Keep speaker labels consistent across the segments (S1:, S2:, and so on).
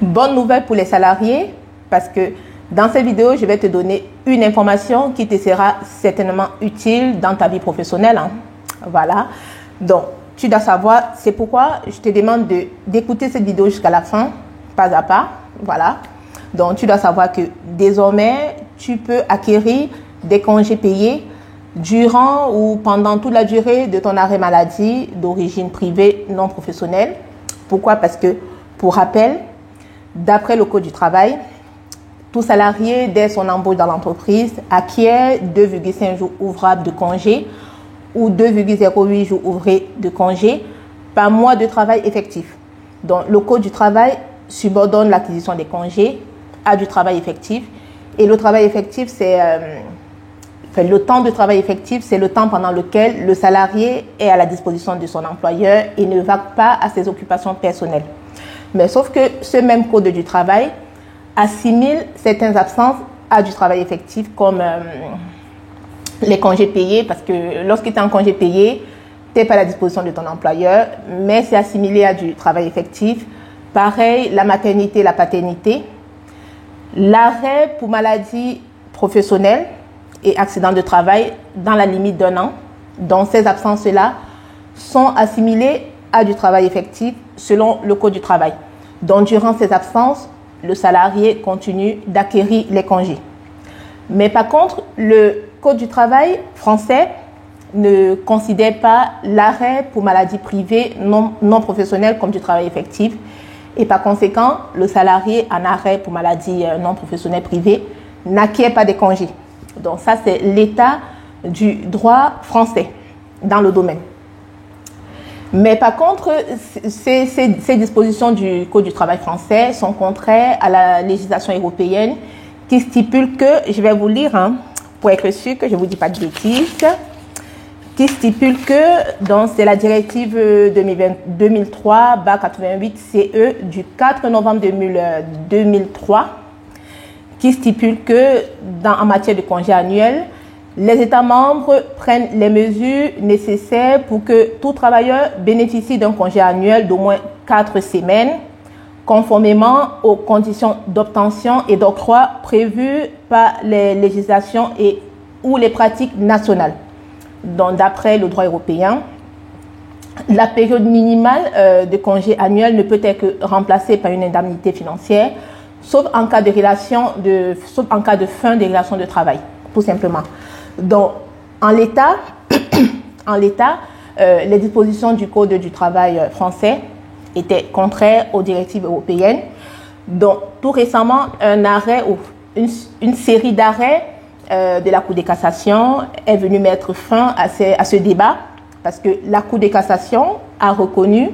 S1: Bonne nouvelle pour les salariés, parce que dans cette vidéo, je vais te donner une information qui te sera certainement utile dans ta vie professionnelle. Voilà. Donc, tu dois savoir, c'est pourquoi je te demande d'écouter cette vidéo jusqu'à la fin, pas à pas. Voilà. Donc, tu dois savoir que désormais, tu peux acquérir des congés payés durant ou pendant toute la durée de ton arrêt maladie d'origine privée non professionnelle. Pourquoi? Parce que, pour rappel, d'après le Code du travail, tout salarié, dès son embauche dans l'entreprise, acquiert 2,5 jours ouvrables de congé ou 2,08 jours ouvrés de congé par mois de travail effectif. Donc, le Code du travail subordonne l'acquisition des congés à du travail effectif. Et le travail effectif, c'est le temps de travail effectif, c'est le temps pendant lequel le salarié est à la disposition de son employeur et ne vaque pas à ses occupations personnelles. Mais sauf que ce même Code du travail assimile certaines absences à du travail effectif, comme les congés payés, parce que lorsque tu es en congé payé, tu n'es pas à la disposition de ton employeur, mais c'est assimilé à du travail effectif. Pareil, la maternité, la paternité, l'arrêt pour maladie professionnelle et accident de travail dans la limite d'1 an. Donc, ces absences-là sont assimilées à du travail effectif selon le Code du travail. Donc, durant ces absences, le salarié continue d'acquérir les congés. Mais par contre, le Code du travail français ne considère pas l'arrêt pour maladie privée non professionnelle comme du travail effectif. Et par conséquent, le salarié en arrêt pour maladie non professionnelle privée n'acquiert pas de congés. Donc ça, c'est l'état du droit français dans le domaine. Mais par contre, ces dispositions du Code du travail français sont contraires à la législation européenne qui stipule que, je vais vous lire pour être sûr que je ne vous dis pas de bêtises, qui stipule que, donc c'est la directive 2003/88/CE du 4 novembre 2003, qui stipule que, en matière de congé annuel, les États membres prennent les mesures nécessaires pour que tout travailleur bénéficie d'un congé annuel d'au moins 4 semaines, conformément aux conditions d'obtention et d'octroi prévues par les législations ou les pratiques nationales. Donc, d'après le droit européen, la période minimale de congé annuel ne peut être remplacée par une indemnité financière, sauf en cas de fin des relations de travail, tout simplement. Donc, en l'état, les dispositions du Code du travail français étaient contraires aux directives européennes. Donc, tout récemment, un arrêt ou une série d'arrêts de la Cour de cassation est venue mettre fin à ce débat, parce que la Cour de cassation a reconnu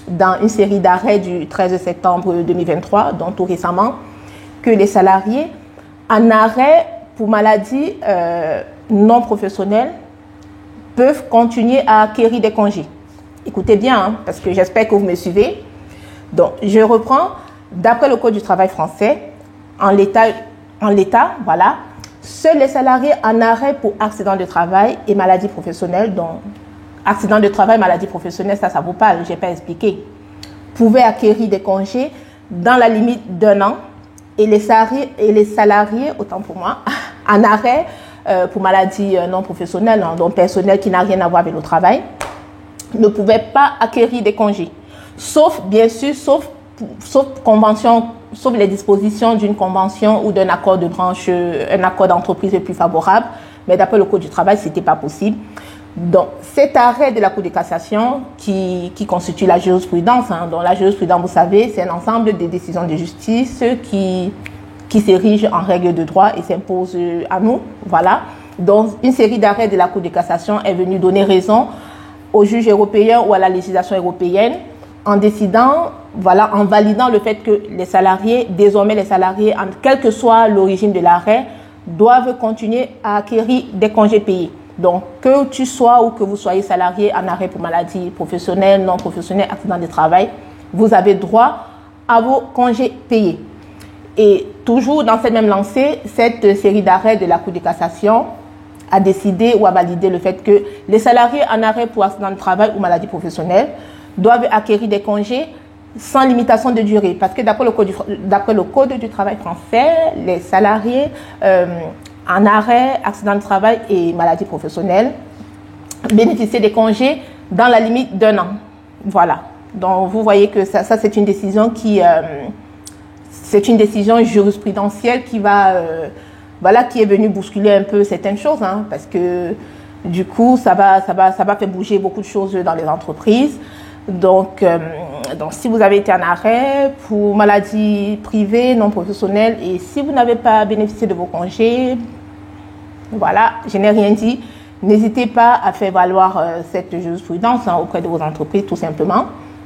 S1: dans une série d'arrêts du 13 septembre 2023, donc tout récemment, que les salariés en arrêt pour maladie non professionnelle peuvent continuer à acquérir des congés. Écoutez bien, parce que j'espère que vous me suivez. Donc, je reprends. D'après le Code du travail français, en l'état, voilà, seuls les salariés en arrêt pour accident de travail et maladie professionnelle, donc accident de travail, maladie professionnelle, ça vous parle, je n'ai pas expliqué, pouvaient acquérir des congés dans la limite d'1 an, et les salariés, autant pour moi, en arrêt pour maladie non professionnelle, donc personnelle qui n'a rien à voir avec le travail, ne pouvaient pas acquérir des congés. Sauf, bien sûr, sauf les dispositions d'une convention ou d'un accord de branche, un accord d'entreprise plus favorable. Mais d'après le Code du travail, ce n'était pas possible. Donc, cet arrêt de la Cour de cassation qui constitue la jurisprudence, donc la jurisprudence, vous savez, c'est un ensemble de décisions de justice qui s'érigent en règles de droit et s'imposent à nous. Voilà. Donc, une série d'arrêts de la Cour de cassation est venue donner raison aux juges européens ou à la législation européenne en décidant, voilà, en validant le fait que désormais les salariés, quelle que soit l'origine de l'arrêt, doivent continuer à acquérir des congés payés. Donc, que tu sois ou que vous soyez salarié en arrêt pour maladie professionnelle, non professionnelle, accident de travail, vous avez droit à vos congés payés. Et toujours dans cette même lancée, cette série d'arrêts de la Cour de cassation a décidé ou a validé le fait que les salariés en arrêt pour accident de travail ou maladie professionnelle doivent acquérir des congés sans limitation de durée. Parce que d'après le code du travail français, les salariés en arrêt, accident de travail et maladie professionnelle bénéficient des congés dans la limite d'1 an. Voilà. Donc, vous voyez que ça c'est une décision c'est une décision jurisprudentielle qui qui est venue bousculer un peu certaines choses, hein, parce que du coup, ça va faire bouger beaucoup de choses dans les entreprises. Donc, si vous avez été en arrêt pour maladie privée, non professionnelle, et si vous n'avez pas bénéficié de vos congés, voilà, je n'ai rien dit. N'hésitez pas à faire valoir cette jurisprudence auprès de vos entreprises, tout simplement,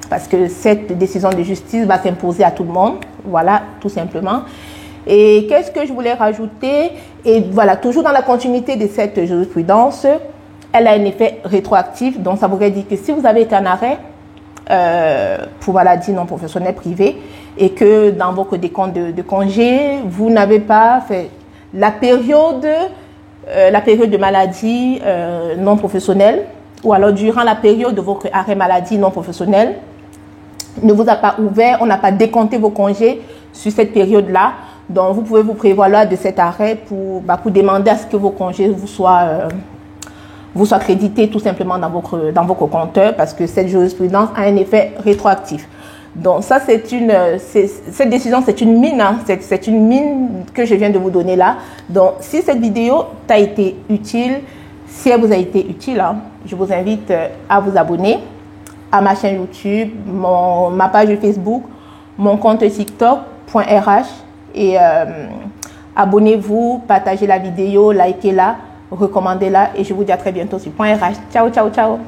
S1: parce que cette décision de justice va s'imposer à tout le monde. Voilà, tout simplement. Et qu'est-ce que je voulais rajouter? Et voilà, toujours dans la continuité de cette jurisprudence, elle a un effet rétroactif. Donc, ça voudrait dire que si vous avez été en arrêt pour maladie non professionnelle privée et que dans votre décompte de congé, vous n'avez pas fait la période de maladie non professionnelle, ou alors durant la période de votre arrêt maladie non professionnelle, ne vous a pas ouvert, on n'a pas décompté vos congés sur cette période-là. Donc, vous pouvez vous prévaloir de cet arrêt pour demander à ce que vos congés vous soient crédités tout simplement dans votre compteur, parce que cette jurisprudence a un effet rétroactif. Donc, ça, cette décision, c'est une mine, hein, c'est une mine que je viens de vous donner là. Donc, si cette vidéo t'a été utile, si elle vous a été utile, hein, je vous invite à vous abonner à ma chaîne YouTube, ma page Facebook, mon compte TikTok.rh et abonnez-vous, partagez la vidéo, likez-la, recommandez-la et je vous dis à très bientôt sur .rh. Ciao, ciao, ciao.